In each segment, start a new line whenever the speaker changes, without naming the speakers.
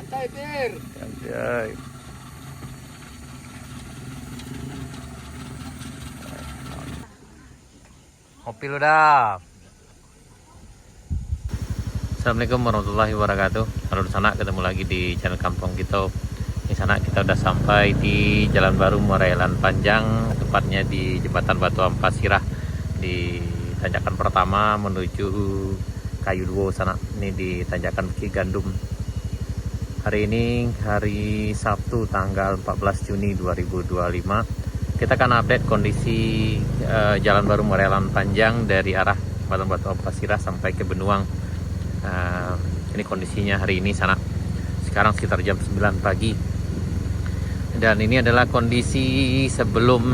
Santai, Pir.
Santai. Kopi lu dah. Assalamualaikum warahmatullahi wabarakatuh. Halo di sana, ketemu lagi di channel Kampung Gitu. Di sana kita udah sampai di Jalan Baru Morelan Panjang, tepatnya di Jembatan Batu Amplas Sirah di tanjakan pertama menuju Kayu Duo sana. Ini di tanjakan Bukit Gandum. Hari ini hari Sabtu tanggal 14 Juni 2025. Kita akan update kondisi Jalan Baru Morelan Panjang dari arah Jembatan Batu Amplas Sirah sampai ke Benuang. Ini kondisinya hari ini sana. Sekarang sekitar jam 9 pagi. Dan ini adalah kondisi sebelum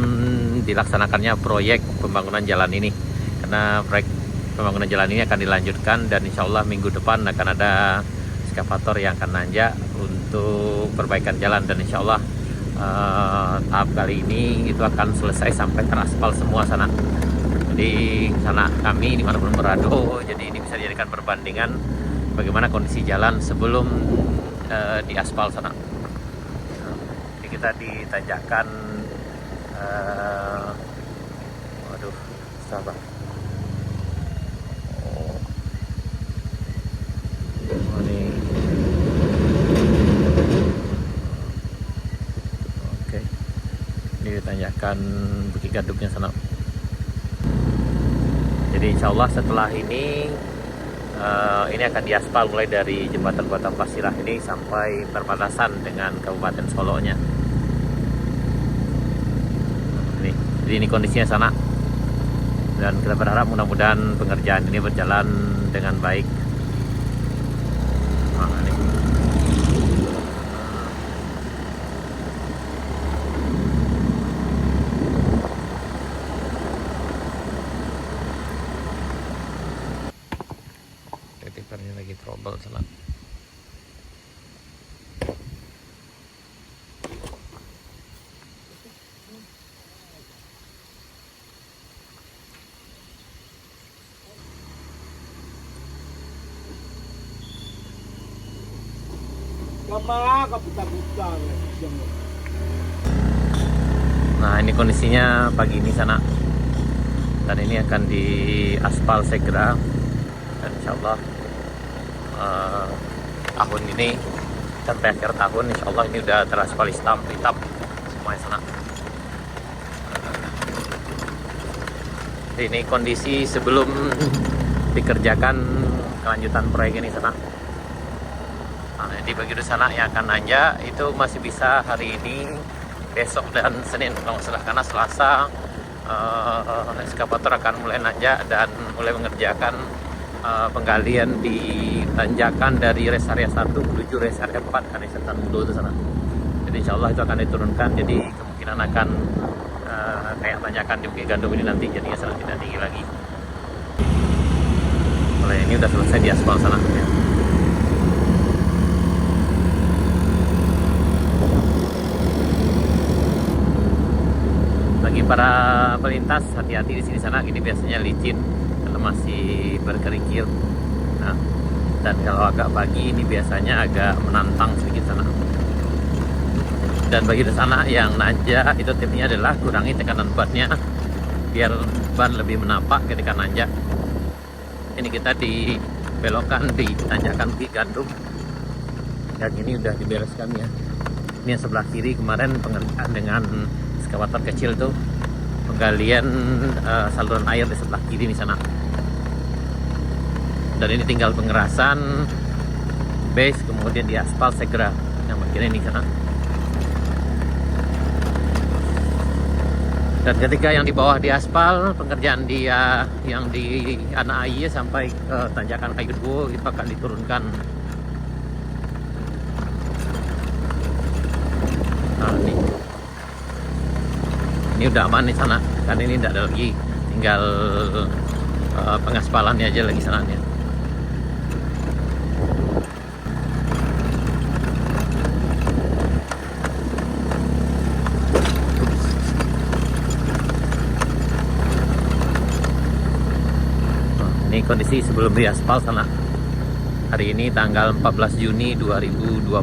dilaksanakannya proyek pembangunan jalan ini. Karena proyek pembangunan jalan ini akan dilanjutkan dan insya Allah minggu depan akan ada eskavator yang akan nanjak untuk perbaikan jalan. Dan insya Allah tahap kali ini itu akan selesai sampai teraspal semua sana. Jadi sana kami dimanapun berada, jadi ini bisa dijadikan perbandingan bagaimana kondisi jalan sebelum di aspal sana. Jadi kita ditanjakan, waduh, sabar. Ini, oke, ini ditanjakan Bukit Gandumnya sana. Jadi insya Allah setelah ini akan diaspal mulai dari jembatan Batu Amplas Sirah ini sampai perbatasan dengan Kabupaten Solonya. Jadi ini kondisinya sana. Dan kita berharap mudah-mudahan pengerjaan ini berjalan dengan baik. Nah, ini. Tipernya lagi trouble sana. Nah, ini kondisinya pagi ini sana. Dan ini akan diaspal segera. Dan insya Allah tahun ini sampai akhir tahun insya Allah ini udah teraspal hitam semuanya sana. Ini kondisi sebelum dikerjakan kelanjutan proyek ini sana. Nah, jadi bagi di sana yang akan nanjak itu masih bisa hari ini, besok dan Senin kalau nggak salah, karena Selasa eskavator akan mulai nanjak dan mulai mengerjakan penggalian di tanjakan dari rest area 1 menuju rest area 4 kan Setan Mudo itu sana. Jadi insya Allah itu akan diturunkan, jadi kemungkinan akan kayak tanjakan di Bukit Gandum ini nanti jadinya sangat tidak tinggi lagi. Mulai ini udah selesai di aspal sana ya. Bagi para pelintas hati-hati di sini sana, ini biasanya licin kalau masih berkerikil. Nah, dan kalau agak pagi ini biasanya agak menantang sedikit sana. Dan bagi di sana yang nanjak itu tipsnya adalah kurangi tekanan bannya biar ban lebih menapak ketika nanjak. Ini kita dibelokkan di tanjakan Bukit Gandum. Dan ini udah dibereskan ya. Ini yang sebelah kiri kemarin pengerjaan dengan eskavator kecil tuh, penggalian saluran air di sebelah kiri di sana. Dan ini tinggal pengerasan base kemudian diaspal segera yang bagian ini sana. Dan ketika yang di bawah diaspal, pengerjaan dia yang di Anak Ayi sampai ke tanjakan Kayu Duo itu akan diturunkan. Nah, ini udah aman di sana, kan ini tidak ada lagi, tinggal pengaspalannya aja lagi sana ya. Ini kondisi sebelum diaspal sana. Hari ini tanggal 14 Juni 2025. Ini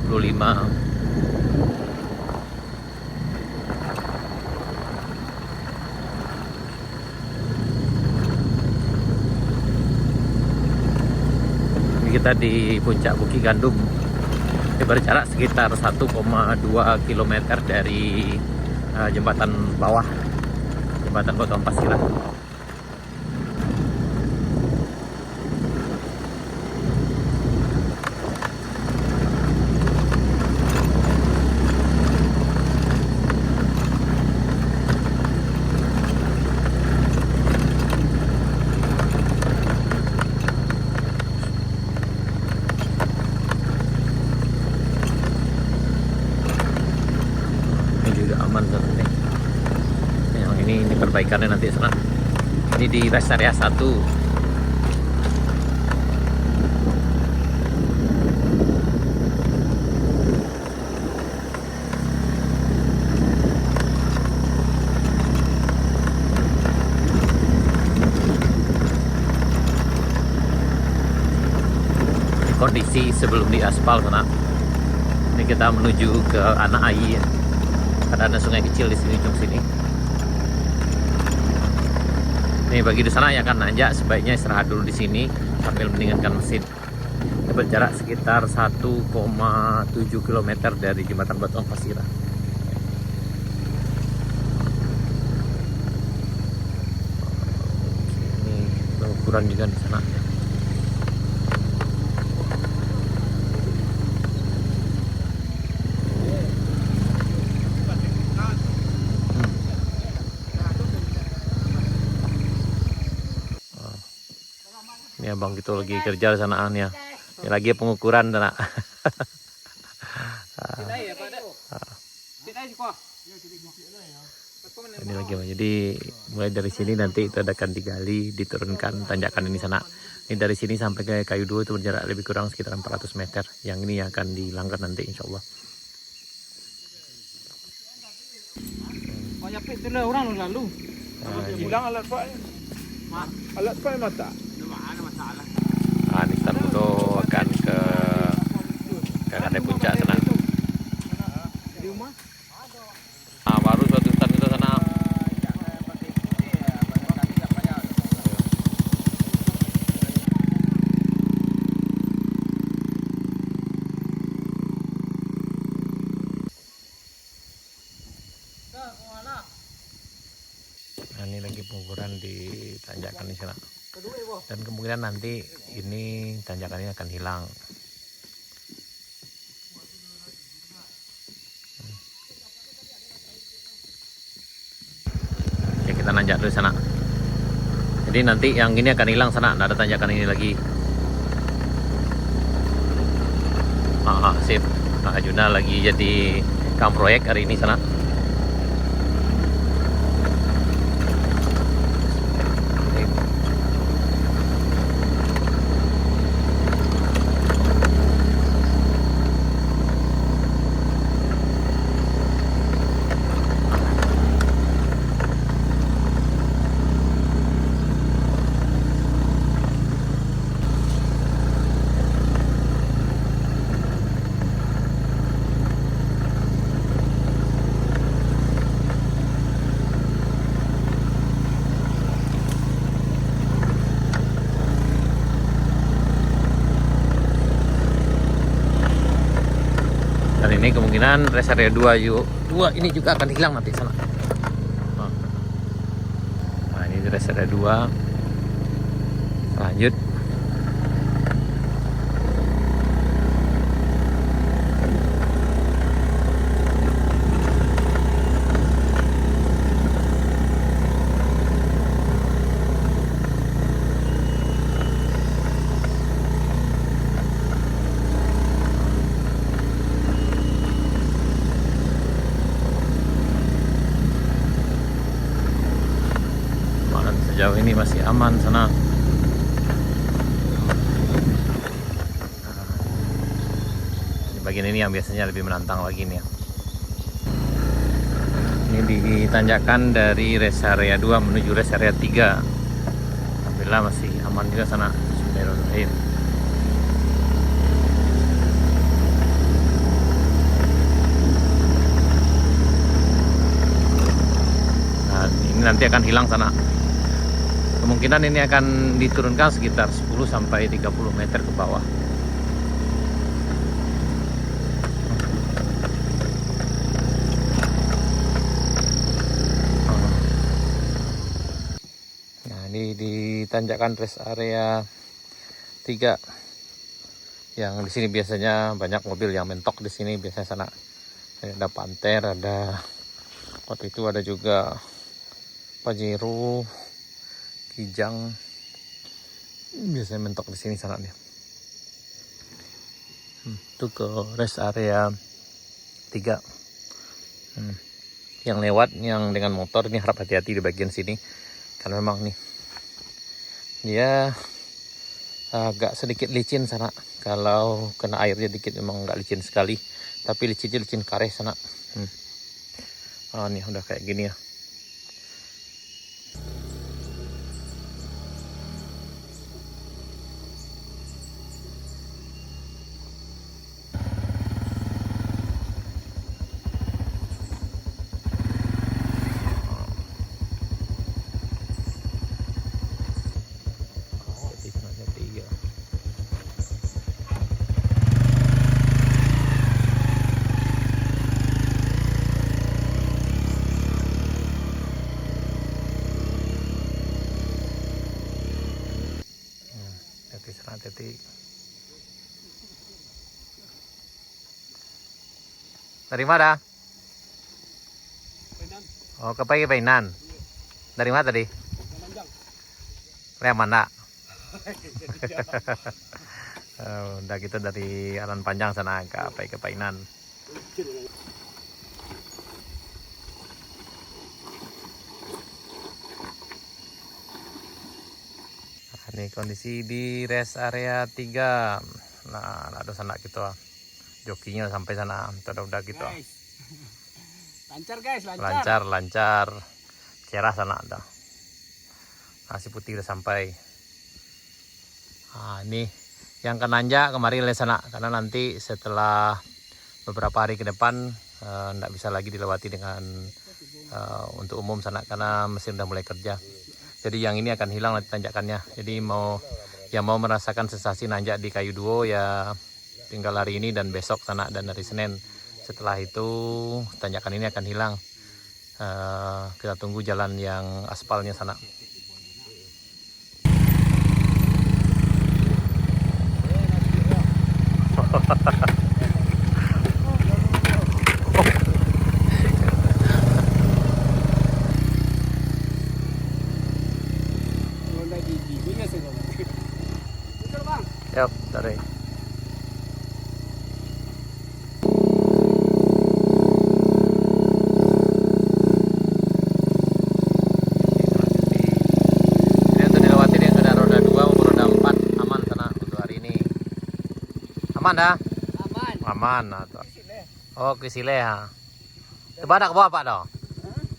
kita di puncak Bukit Gandum. Ini berjarak sekitar 1,2 km dari jembatan bawah, jembatan Batu Ampasira. Aman seperti yang ini perbaikannya nanti sana. Ini di rest area 1. Kondisi sebelum di aspal sana. Ini kita menuju ke Anak Ai. Ada sungai kecil di sini, ujung sini. Nih bagi di sana yang akan nanjak sebaiknya istirahat dulu di sini sambil mendinginkan mesin. Ini berjarak sekitar 1,7 km dari jembatan Batu Ampasira. Ini ukuran juga di sana. Ini abang kita lagi kerja di sanaan ya. Ini lagi pengukuran sana. Ini lagi bang. Jadi mulai dari sini nanti itu akan digali, diturunkan tanjakan ini sana. Ini dari sini sampai ke Kayu Dua itu berjarak lebih kurang sekitar 400 meter. Yang ini akan dilanggar nanti insya Allah.
Oh, nyapit tu lah orang lalu.
Pulang alat pak. Alat pak mata.
Ini start Budo akan ke Kandai Puncak sana. Baru suatu start itu sana. Nah, ini lagi pengukuran di tanjakan di sana. Dan kemungkinan nanti ini tanjakan ini akan hilang. Oke, kita nanjak dulu sana. Jadi nanti yang ini akan hilang sana, nggak ada tanjakan ini lagi. Sip. Nah, Juna lagi jadi kang proyek hari ini sana. Dan ini kemungkinan rest area 2 ini juga akan hilang nanti sana. Nah, ini rest area 2. Lanjut. Sejauh ini masih aman sana. Di bagian ini yang biasanya lebih menantang lagi nih ya. Ini ditanjakan dari rest area 2 menuju rest area 3. Alhamdulillah masih aman juga sana. Bismillahirrahmanirrahim. nanti akan hilang sana. Kemungkinan ini akan diturunkan sekitar 10 sampai 30 meter ke bawah. Nah, ini di tanjakan rest area 3. Yang di sini biasanya banyak mobil yang mentok di sini biasanya sana. Ada Panther, ada waktu itu ada juga Pajero, Kijang, biasanya mentok di sini sana nih. Itu ke rest area 3. Yang lewat yang dengan motor ini harap hati-hati di bagian sini karena memang nih dia agak sedikit licin sana. Kalau kena airnya dikit memang nggak licin sekali, tapi licinnya licin karet sana. Nih udah kayak gini ya. Titik. Dari mana? Oh, ke Painan. Dari mana tadi? Dari mana? Udah gitu dari Alan Panjang sana ke Painan. Ini kondisi di rest area 3. Nah, ada sana gitu. Jokinya sampai sana. Udah gitu.
Lancar guys, lancar.
Lancar. Cerah sana ada. Nasi putih udah sampai. Nah, ini yang ke Nanja kemarin le sana karena nanti setelah beberapa hari ke depan nggak bisa lagi dilewati dengan untuk umum sana karena mesin udah mulai kerja. Jadi yang ini akan hilang nanti tanjakannya. Jadi yang mau merasakan sensasi nanjak di Kayu Duo ya tinggal hari ini dan besok sana dan hari Senin. Setelah itu tanjakan ini akan hilang. Kita tunggu jalan yang aspalnya sana. Yap, tarik. Ini untuk dilewati yang sudah roda 2 maupun roda 4 aman sana untuk hari ini. Aman dah? Aman. Atau. Oh, kisile ha. Tebadak bawa Pak dah.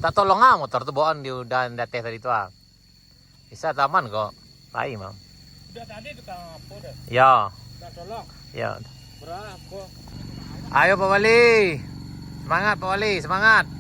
Tak tolong motor tu bawaan di udah teh tadi tu ah. Bisa taman kok. Pai mam.
Udah tadi tukang apa dah?
Ya.
Udah tolong.
Ya.
Berapa?
Ayo Pak Wali. Semangat Pak Wali, semangat.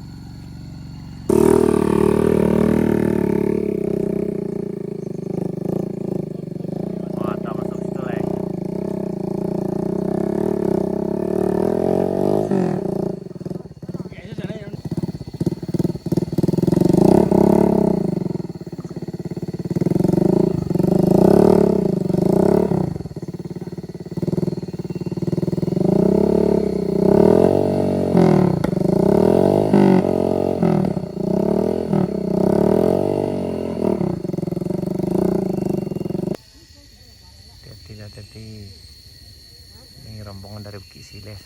Hati-hati. Ini rombongan dari Bukit Sileh.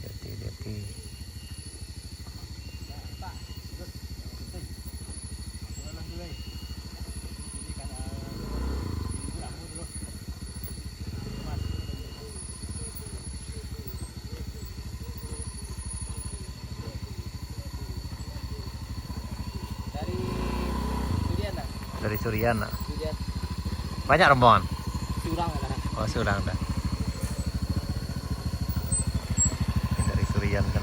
Hati-hati. Dari Surian.
Surian.
Banyak rombongan.
Surang kan.
Oh, Surang dah. Ini dari Surian kan.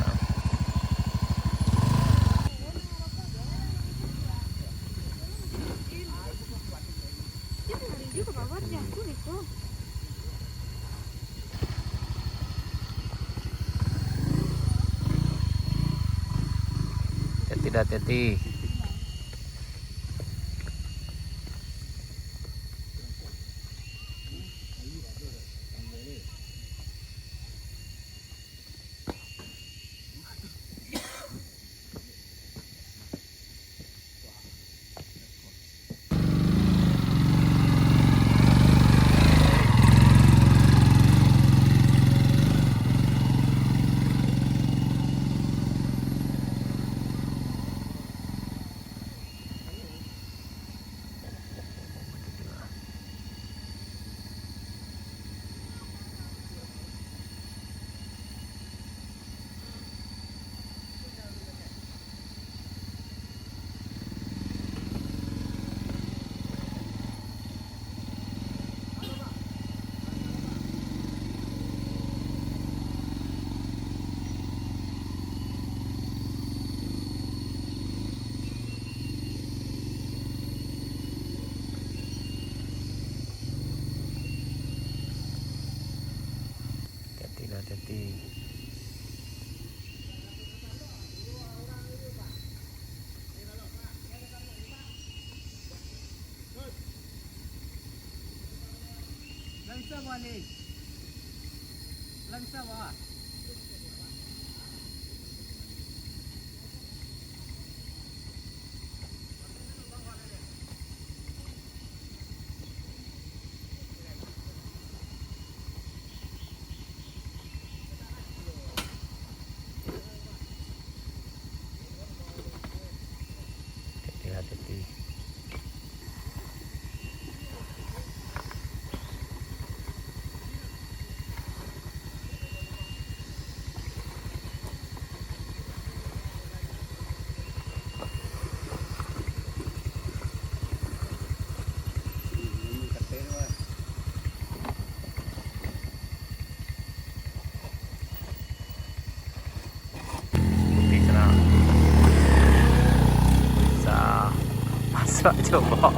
Tidak hati-hati. Hati-hati.
Langsa balik. Langsa bawah.
Hati-hati. Putih sana. Bisa masuk coba.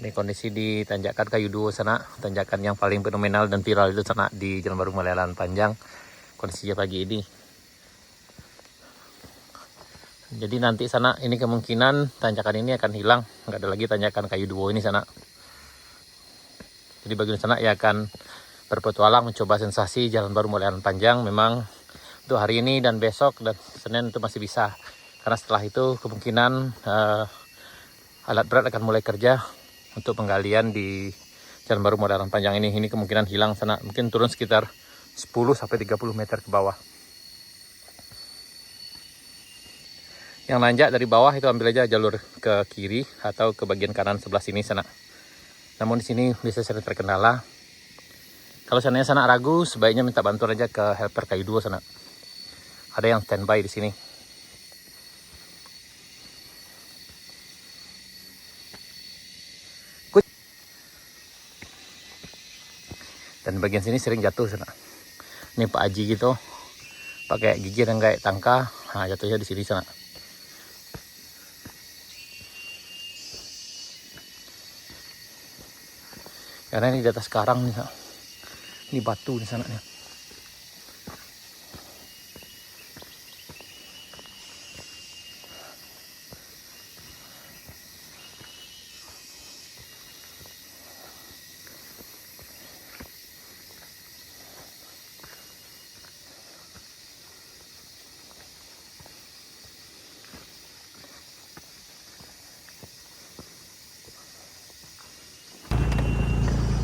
Ini kondisi di tanjakan Kayu Duo sana, tanjakan yang paling fenomenal dan viral itu sana di Jalan Baru Malelan Panjang. Kondisinya pagi ini. Jadi nanti sana ini kemungkinan tanjakan ini akan hilang, nggak ada lagi tanjakan Kayu Duo ini sana. Jadi bagian sana ya akan berpetualang mencoba sensasi Jalan Baru Malelan Panjang. Memang untuk hari ini dan besok dan Senin itu masih bisa, karena setelah itu kemungkinan alat berat akan mulai kerja untuk penggalian di Jalan Baru Malelan Panjang ini. Ini kemungkinan hilang sana, mungkin turun sekitar 10-30 meter ke bawah. Yang nanjak dari bawah itu ambil aja jalur ke kiri atau ke bagian kanan sebelah sini sana. Namun di sini bisa sering terkendala. Kalau seandainya sana ragu, sebaiknya minta bantuan aja ke helper Kayu Duo sana. Ada yang standby di sini. Dan bagian sini sering jatuh sana. Ini Pak Haji gitu, pakai gigi dan kayak tangka, nah jatuhnya di sini sana. Karena ini di atas karang nih, ini batu di sana nih.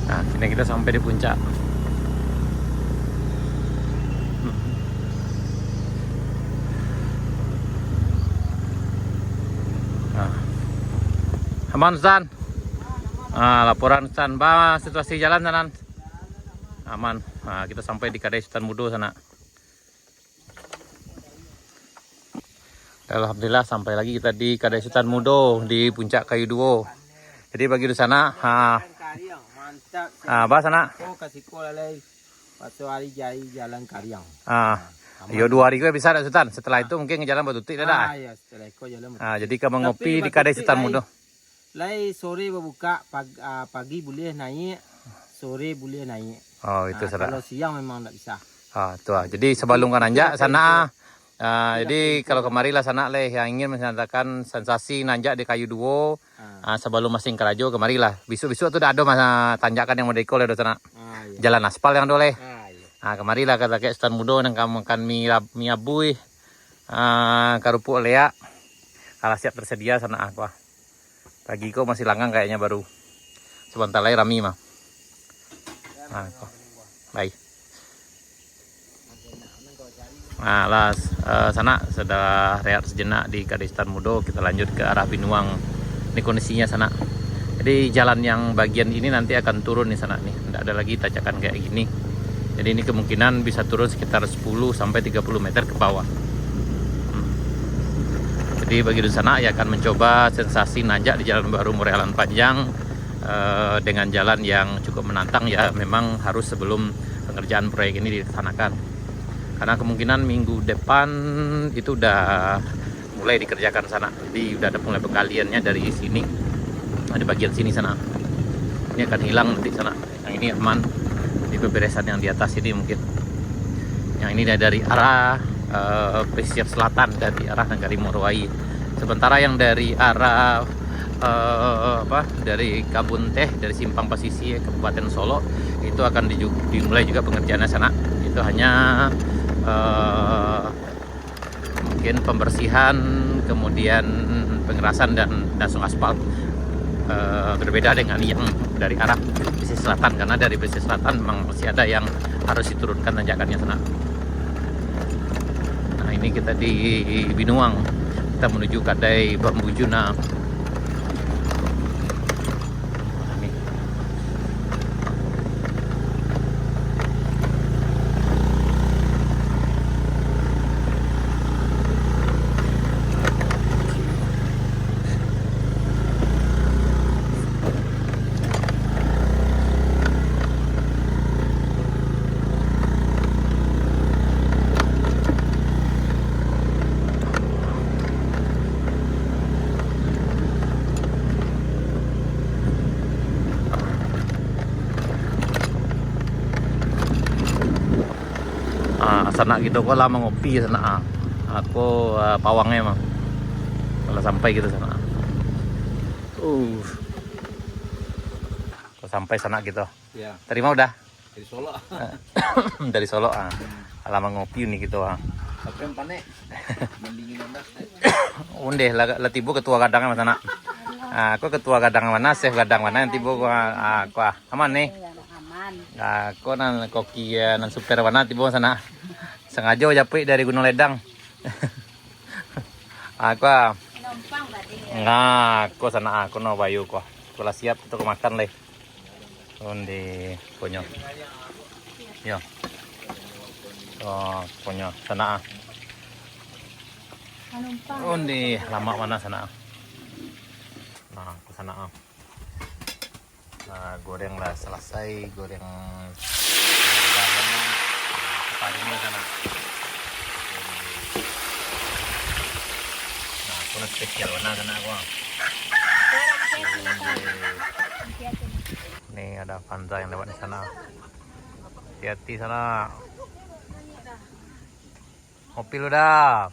Nah, kini kita sampai di puncak. Nah. Aman, Stan? Laporan Stan, situasi jalan, Tanan? Aman. Nah, kita sampai di Kadai Sultan Mudo sana. Alhamdulillah sampai lagi kita di Kadai Sultan Mudo di puncak Kayu Duo. Jadi bagi di sana,
Karyang, mantap.
bah sana.
Oh, kasih kola lagi. Pasal hari jari jalan Karyang.
Yo 2 hari gue bisa ada Sultan. Setelah itu mungkin ke jalan Batu Tik dah.
Ya, setelah itu jalan.
Jadi kamu ngopi di Kadai Sultan Mudo.
Lai sore berbuka, pagi boleh naik, sore boleh naik.
Oh, itu salah.
Kalau siang memang tak bisa.
Tuh. Jadi sebelum kan nanjak sana. Jadi kalau kemarilah sana leh yang ingin merasakan sensasi nanjak di Kayu Duo. Sebelum masing kerajo kemarilah. Besok-besok tuh ada masa tanjakan yang mau dekol ada sana.
Iya.
Jalan aspal yang doleh.
Iya.
Kemarilah kata kayak Sultan Mudo nang kamu makan mie abui. Kerupuk lea. Kalau siap tersedia sana aku. Pagi kok masih langgang kayaknya baru. Sebentar lagi rami mah. Baik. Sana sudah rehat sejenak di Kadai Sultan Mudo. Kita lanjut ke arah Binuang. Ini kondisinya sana. Jadi jalan yang bagian ini nanti akan turun nih sana nih. Tidak ada lagi tanjakan kayak gini. Jadi ini kemungkinan bisa turun sekitar 10 sampai 30 meter ke bawah. Jadi bagi di sana ya akan mencoba sensasi nanjak di Jalan Baru Morelan Panjang dengan jalan yang cukup menantang ya. Memang harus sebelum pengerjaan proyek ini dilaksanakan. Karena kemungkinan minggu depan itu udah mulai dikerjakan sana. Jadi udah ada mulai pengaliannya dari sini. Di bagian sini sana. Ini akan hilang nanti sana. Yang ini aman. Di pemberesan yang di atas ini mungkin. Yang ini dari arah pesisir selatan, dari arah Nagari Morowai. Sementara yang dari arah dari Kabun Teh, dari Simpang Pasisi Kabupaten Solo itu akan dimulai juga pengerjaannya sana. Itu hanya mungkin pembersihan, kemudian pengerasan dan langsung aspal. Berbeda dengan yang dari arah pesisir selatan, karena dari pesisir selatan memang masih ada yang harus diturunkan tanjakannya sana. Nah, ini kita di Binuang, kita menuju Kadai Bambujuna. Sana gitu kok lama ngopi sana. Aku pawangnya mah kalau sampai gitu sana. Sampai sana gitu.
Ya.
Terima udah.
Dari Solo.
Dari Solo lama ngopi nih gitu
Tapi yang panek. Mendingin anda.
Undeh lah tibu ketua kadang sana. Aku ketua kadang mana, chef kadang mana yang tibu aku aman nih. Aku nan koki nan super mana tibu sana. Sengaja japri dari Gunung Ledang. Aku aku sana aku no bayu kok. Kalau siap untuk makan leh. Undi punya. Yo. Punya sana. Undi lama mana sana. Nah, ke sana. Nah, goreng lah selesai, goreng pagi ini sana. Nah, aku spesial mana sana aku. Nih ada Panza yang lewat di sana. Hati-hati sana. Kopi lu dah.